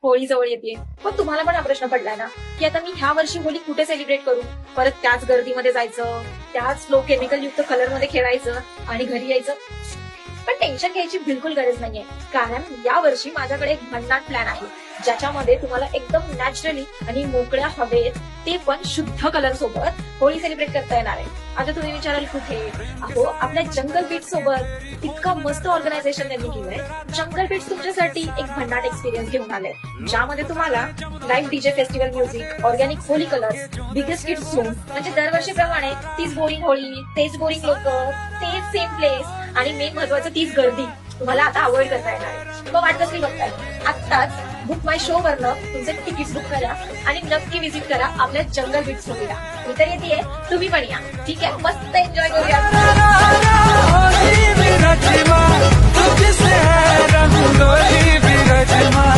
होळी जवळ येते. पण तुम्हाला पण हा प्रश्न पडलाय ना, की आता मी ह्या वर्षी होळी कुठे सेलिब्रेट करू? परत त्याच गर्दीमध्ये जायचं, त्याच लो केमिकल युक्त कलर मध्ये खेळायचं आणि घरी यायचं. पण टेन्शन घ्यायची बिलकुल गरज नाहीये, कारण या वर्षी माझ्याकडे एक भन्नाट प्लॅन आहे, ज्याच्यामध्ये तुम्हाला एकदम नॅचरली आणि मोकळ्या हवेत, ते पण शुद्ध कलर सोबत होळी सेलिब्रेट करता येणार आहे. आता तुम्ही विचाराल कुठे? अहो, आपल्या जंगल बीच सोबत इतका मस्त ऑर्गनायझेशन त्यांनी केलंय. जंगल बीच तुमच्यासाठी एक भन्नाट एक्सपिरियन्स घेऊन आलंय, ज्यामध्ये तुम्हाला live DJ festival music, organic Holy colours, biggest kids zone, म्हणजे दरवर्षीप्रमाणे तीच बोरिंग होळी, तेच बोरिंग लोक, तेच सेम प्लेस आणि मेन महत्वाचं तीच गर्दी तुम्हाला आता अवॉइड करता येणार आहे. मग वाट कसली बघताय? आत्ताच बुक माय शो वरनं तुमचे तिकीट्स बुक करा आणि नक्की विजिट करा आपल्या जंगल बीच होळीला. मी तर येते, तुम्ही पण या. ठीक आहे, मस्त एन्जॉय करूया.